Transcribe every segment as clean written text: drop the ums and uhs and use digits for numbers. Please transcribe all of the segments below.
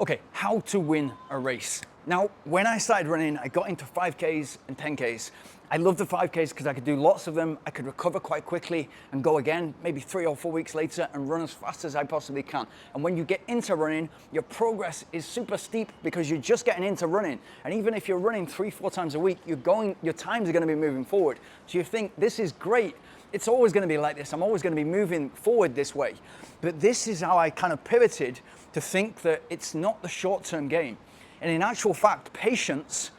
Okay, how to win a race. Now, when I started running, I got into 5Ks and 10Ks. I loved the 5Ks because I could do lots of them. I could recover quite quickly and go again, maybe 3 or 4 weeks later, and run as fast as I possibly can. And when you get into running, your progress is super steep because you're just getting into running. And even if you're running 3-4 times a week, your times are going to be moving forward. So you think, this is great. It's always going to be like this. I'm always going to be moving forward this way. But this is how I kind of pivoted to think that it's not the short-term game. And in actual fact, patience,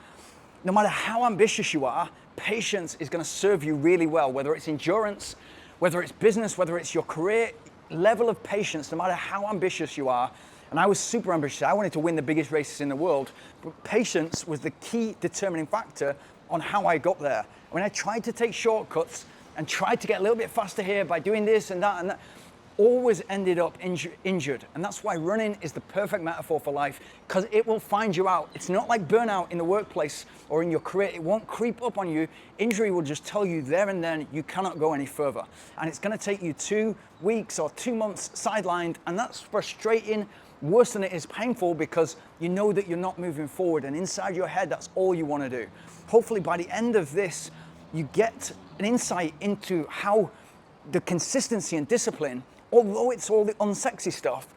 no matter how ambitious you are, patience is going to serve you really well, whether it's endurance, whether it's business, whether it's your career, level of patience, no matter how ambitious you are. And I was super ambitious. I wanted to win the biggest races in the world, but patience was the key determining factor on how I got there. When I tried to take shortcuts and tried to get a little bit faster here by doing this and that, always ended up injured. And that's why running is the perfect metaphor for life, because it will find you out. It's not like burnout in the workplace or in your career. It won't creep up on you. Injury will just tell you there and then you cannot go any further. And it's going to take you 2 weeks or 2 months sidelined, and that's frustrating, worse than it is painful, because you know that you're not moving forward, and inside your head, that's all you want to do. Hopefully by the end of this, you get an insight into how the consistency and discipline, although it's all the unsexy stuff,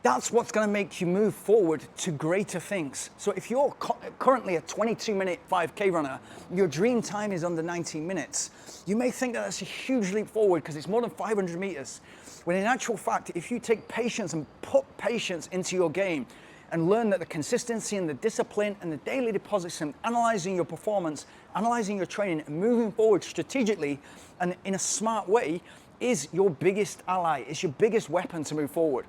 that's what's going to make you move forward to greater things. So if you're currently a 22-minute 5K runner, your dream time is under 19 minutes, you may think that that's a huge leap forward because it's more than 500 meters. When in actual fact, if you take patience and put patience into your game and learn that the consistency and the discipline and the daily deposits and analyzing your performance, analyzing your training and moving forward strategically and in a smart way is your biggest ally. It's your biggest weapon to move forward.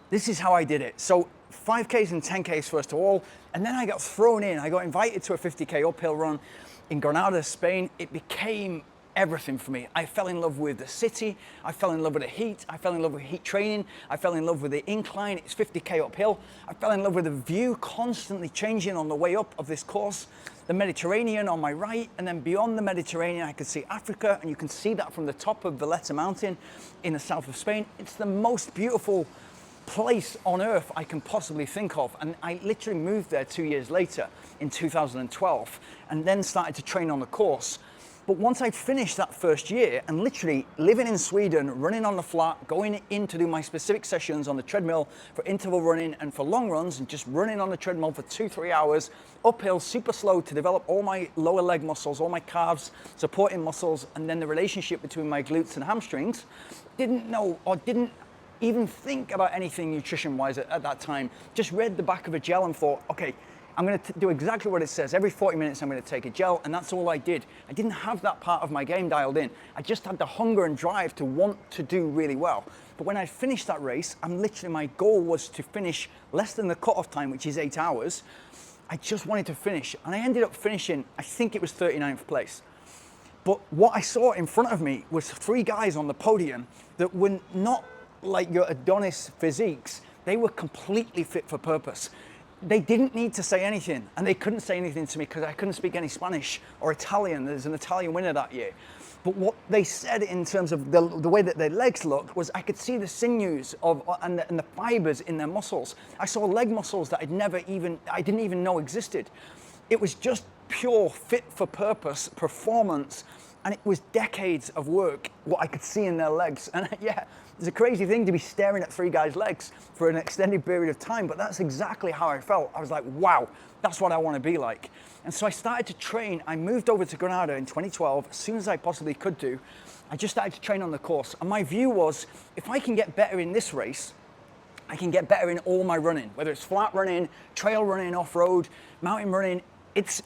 This is how I did it. So 5Ks and 10Ks first of all, and then I got thrown in. I got invited to a 50K uphill run in Granada, Spain. It became everything for me. I fell in love with the city. I fell in love with the heat. I fell in love with heat training. I fell in love with the incline. It's 50K uphill. I fell in love with the view constantly changing on the way up of this course. The Mediterranean on my right, and then beyond the Mediterranean, I could see Africa, and you can see that from the top of Valletta Mountain in the south of Spain. It's the most beautiful place on earth I can possibly think of. And I literally moved there 2 years later in 2012, and then started to train on the course. But once I finished that first year and literally living in Sweden, running on the flat, going in to do my specific sessions on the treadmill for interval running and for long runs, and just running on the treadmill for 2-3 hours, uphill, super slow to develop all my lower leg muscles, all my calves, supporting muscles, and then the relationship between my glutes and hamstrings, didn't know or didn't even think about anything nutrition-wise at that time. Just read the back of a gel and thought, okay, I'm going to do exactly what it says. Every 40 minutes, I'm going to take a gel, and that's all I did. I didn't have that part of my game dialed in. I just had the hunger and drive to want to do really well. But when I finished that race, my goal was to finish less than the cutoff time, which is 8 hours. I just wanted to finish, and I ended up finishing, I think it was 39th place. But what I saw in front of me was 3 guys on the podium that were not like your Adonis physiques. They were completely fit for purpose. They didn't need to say anything, and they couldn't say anything to me because I couldn't speak any Spanish or Italian. There's an Italian winner that year. But what they said in terms of the way that their legs looked was I could see the sinews and the fibers in their muscles. I saw leg muscles that I didn't even know existed. It was just pure fit for purpose performance, and it was decades of work, what I could see in their legs. And yeah, it's a crazy thing to be staring at 3 guys' legs for an extended period of time, but that's exactly how I felt. I was like, wow, that's what I want to be like. And so I started to train. I moved over to Granada in 2012, as soon as I possibly could do. I just started to train on the course. And my view was, if I can get better in this race, I can get better in all my running, whether it's flat running, trail running, off-road, mountain running. If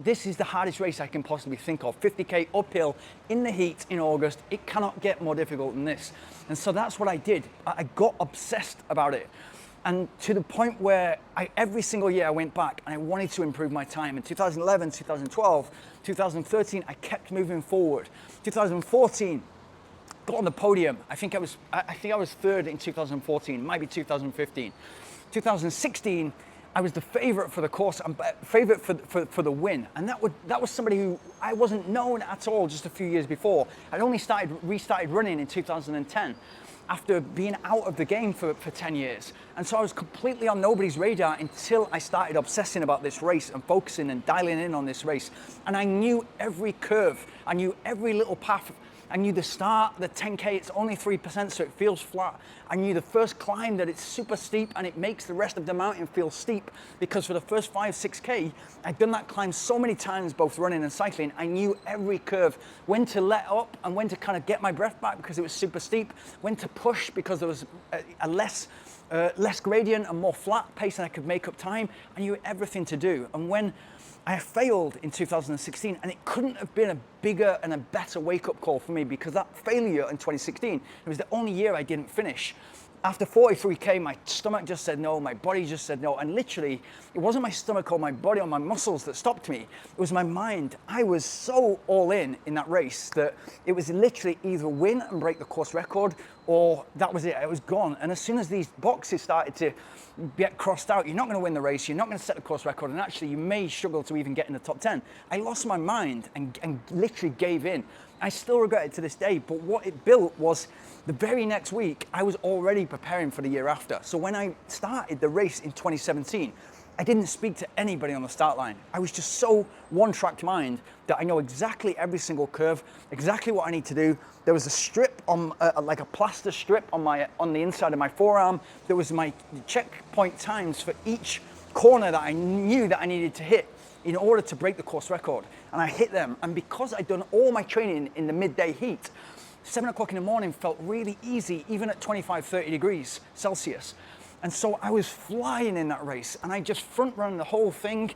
this is the hardest race I can possibly think of, 50K uphill in the heat in August, it cannot get more difficult than this. And so that's what I did. I got obsessed about it. And to the point where every single year I went back and I wanted to improve my time. In 2011, 2012, 2013, I kept moving forward. 2014, got on the podium. I think I was 3rd in 2014, might be 2015. 2016, I was the favorite for the course, favorite for the win. And that was somebody who I wasn't known at all just a few years before. I'd only restarted running in 2010. after being out of the game for 10 years. And so I was completely on nobody's radar until I started obsessing about this race and focusing and dialing in on this race. And I knew every curve, I knew every little path. I knew the start, the 10K, it's only 3%, so it feels flat. I knew the first climb that it's super steep and it makes the rest of the mountain feel steep, because for the first 5-6K, I'd done that climb so many times, both running and cycling. I knew every curve, when to let up and when to kind of get my breath back because it was super steep, when to push because there was a less gradient and more flat pace and I could make up time. I knew everything to do. And when I failed in 2016, and it couldn't have been a bigger and a better wake-up call for me, because that failure in 2016, it was the only year I didn't finish. After 43K, my stomach just said no, my body just said no, and literally, it wasn't my stomach or my body or my muscles that stopped me, it was my mind. I was so all in that race that it was literally either win and break the course record, or that was it, I was gone. And as soon as these boxes started to get crossed out, you're not going to win the race, you're not going to set the course record, and actually you may struggle to even get in the top 10. I lost my mind and literally gave in. I still regret it to this day, but what it built was the very next week, I was already preparing for the year after. So when I started the race in 2017, I didn't speak to anybody on the start line. I was just so one-track mind that I know exactly every single curve, exactly what I need to do. There was a strip on, like a plaster strip on the inside of my forearm. There was my checkpoint times for each corner that I knew that I needed to hit in order to break the course record. And I hit them. And because I'd done all my training in the midday heat, 7 o'clock in the morning felt really easy, even at 25, 30 degrees Celsius. And so I was flying in that race, and I just front run the whole thing,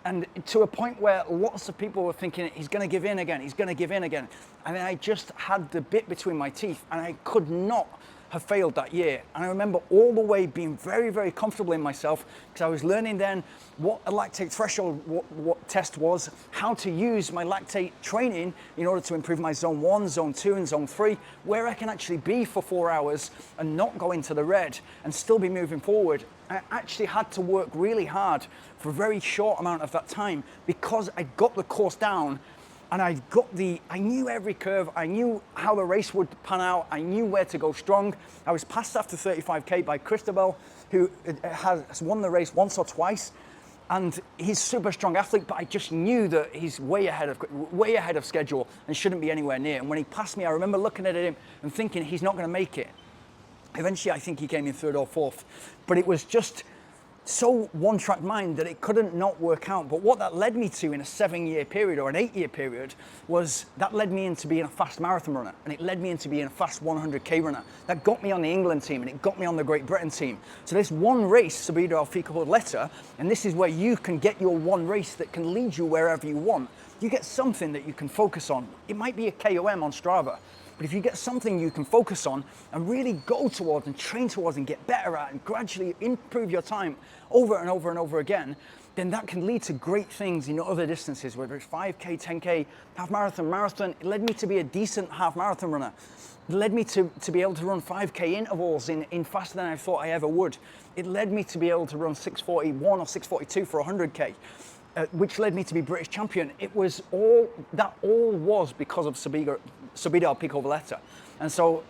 and to a point where lots of people were thinking, he's gonna give in again, he's gonna give in again. And I just had the bit between my teeth, and I could not have failed that year. And I remember all the way being very, very comfortable in myself, because I was learning then what a lactate threshold what test was, how to use my lactate training in order to improve my zone 1, zone 2, and zone 3, where I can actually be for 4 hours and not go into the red and still be moving forward. I actually had to work really hard for a very short amount of that time, because I got the course down. And I knew every curve, I knew how the race would pan out, I knew where to go strong. I was passed after 35K by Christabel, who has won the race once or twice, and he's a super strong athlete, but I just knew that he's way ahead of schedule and shouldn't be anywhere near. And when he passed me, I remember looking at him and thinking, he's not gonna make it. Eventually, I think he came in 3rd or 4th, but it was just so one-track mind that it couldn't not work out. But what that led me to in a 7-year period or an 8-year period was that led me into being a fast marathon runner, and it led me into being a fast 100K runner. That got me on the England team, and it got me on the Great Britain team. So this one race, Subida Alfica Letter, and this is where you can get your one race that can lead you wherever you want. You get something that you can focus on. It might be a KOM on Strava, but if you get something you can focus on and really go towards and train towards and get better at and gradually improve your time over and over and over again, then that can lead to great things in other distances, whether it's 5K, 10K, half marathon, marathon. It led me to be a decent half marathon runner. It led me to be able to run 5K intervals in faster than I thought I ever would. It led me to be able to run 6:41 or 6:42 for 100K. Which led me to be British champion. It was all was because of Subida Alfica Valletta. And so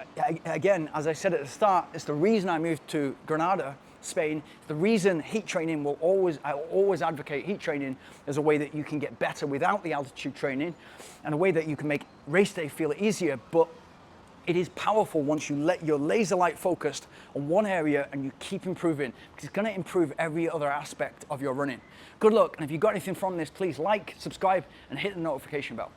again, as I said at the start, it's the reason I moved to Granada, Spain. The reason heat training I always advocate heat training as a way that you can get better without the altitude training, and a way that you can make race day feel easier. But it is powerful once you let your laser light focused on one area and you keep improving, because it's going to improve every other aspect of your running. Good luck, and if you got anything from this, please like, subscribe, and hit the notification bell.